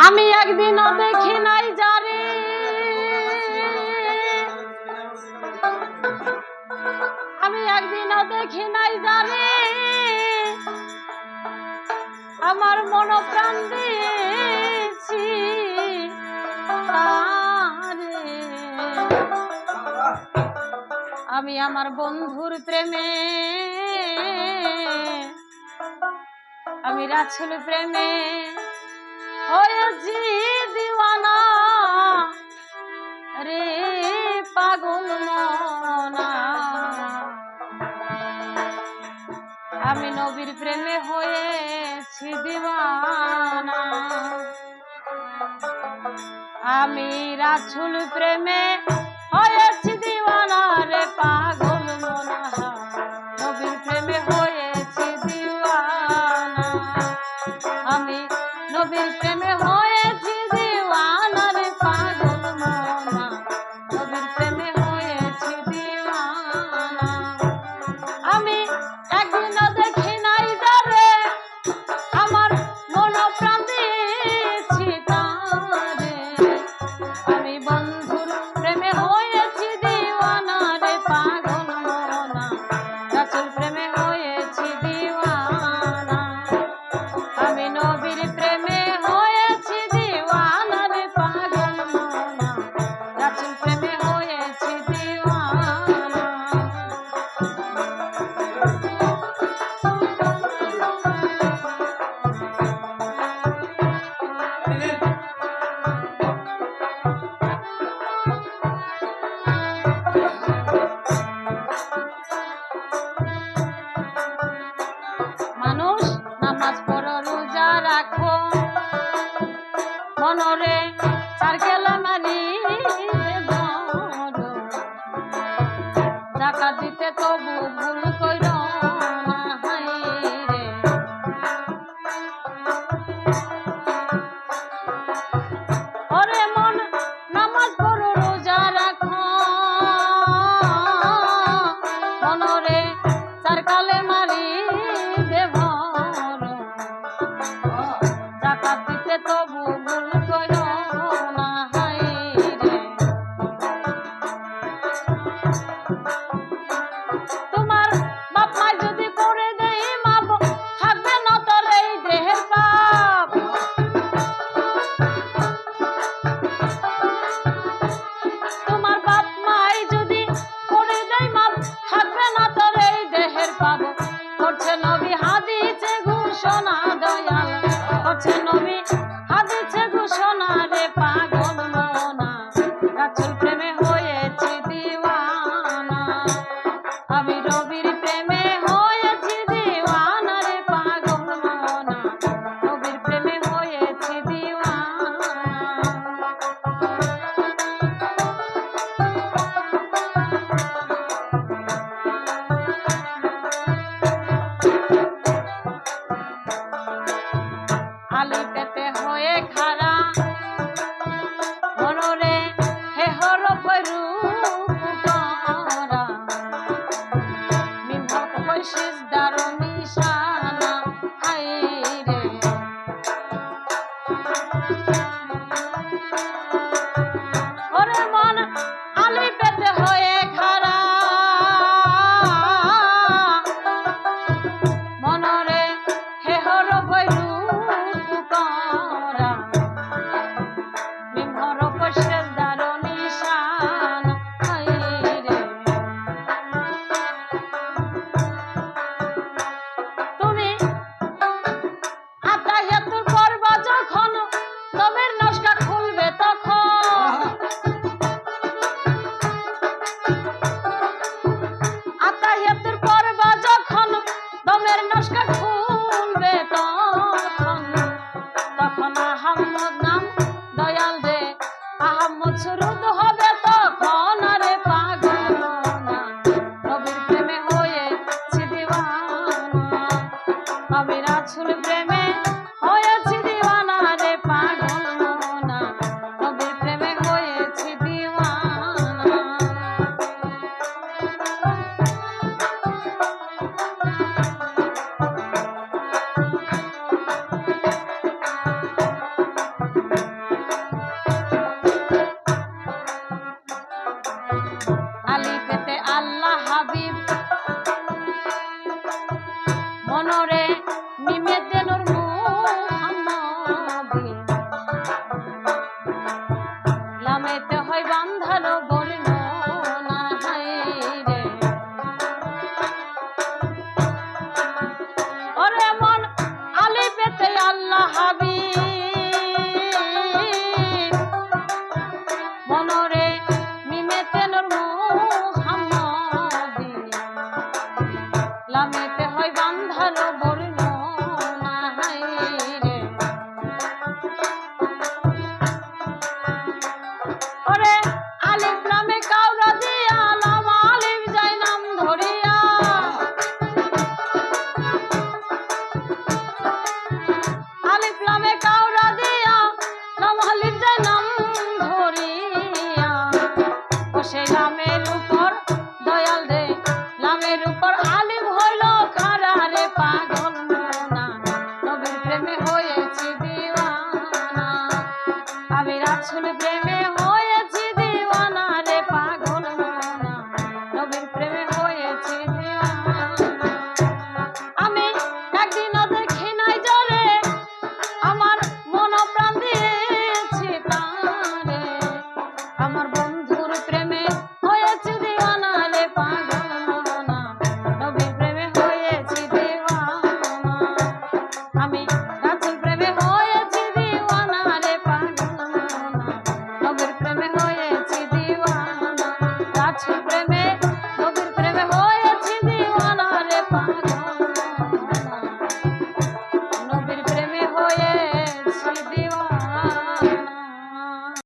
আমি একদিনও দেখি নাই যারে, আমি একদিনও দেখি নাই যারে আমার মন প্রাণ দিয়েছি তারে। আমি আমার বন্ধুর প্রেমে, আমি রাসূল প্রেমে হয়েছি দিওয়ানা রে পাগল মনা। আমি নবীর প্রেমে হয়েছি দিওয়ানা, আমি রাসূল প্রেমে হয়েছি দিওয়ানা রে পাগল মনা। নবীর প্রেমে হয়েছি দিওয়ানা, আমি নবীর প্রেমে হয়েছি দিওয়ানা রে পাগল মনা। নবীর প্রেমে হয়েছি দিওয়ানা। আমি একদিনও দেখি নাই যারে আমার মন প্রাণ দিয়েছি তারে। আমি বন্ধুর প্রেমে হয়েছি দিওয়ানা রে পাগল মনা। রাসূল প্রেমে হয়েছি দিওয়ানা, আমি নবীর প্রেমে হয়েছি দিওয়ানা রে পাগল মনা। রাসূল প্রেমে হয়েছি দিওয়ানা। মানুষ নামাজ পড়ো রোজা রাখো মনরে সার্কেল মারি জাকাত দিতে তবু ভুল কইরো না হায়রে। ওরে মন নামাজ পড়ো রোজা রাখো মনরে সার্কেলে মারি জাকাত দিতে তবু ভুল কইরো না হায়রে। তোমার বাপ মা যদি করে দেই মাপ থাকবে না তোর এই দেহের পাপ। তোমার বাপ মাই যদি করে দেই মাপ থাকবে না তোর এই দেহের পাপ। করছে নবী হাদিসে ঘোষণা দয়াল, করছে নবী হাদিসে ঘোষণা রে পাগল মনা। রাসূল প্রেমে হয়েছি দিওয়ানা, আমি নবীর প্রেমে হয়েছি দিওয়ানা রে পাগল মনা। নবীর প্রেমে হয়েছি দিওয়ানা। আলি পেতে হয়ে খাড়া মনরে হে হর পরু করা মিমক কইছিস দারো নিশানা হায়রে। ওরে মন আলি পেতে হয়ে খাড়া মনরে হে হর পরু করা মিমর কইছিস দারো নিশানা হায়রে। তুমি আতাহিয়াতুর পড়বা যখন দমের নস্কা খুলবে তখন। আতাহিয়াতুর পড়বা যখন দমের নস্কা খুলবে তখন। তখন আহাম্মদ নাম দয়াল রে আহাম্মদ সুরুদ হবে তখন রে পাগল মনা। নবীর প্রেমে হয়েছি দিওয়ানা, আমি রাসূল প্রেমে হয়েছি দিওয়ানা রে পাগল মনা। নবীর প্রেমে হয়েছি দিওয়ানা। আসবে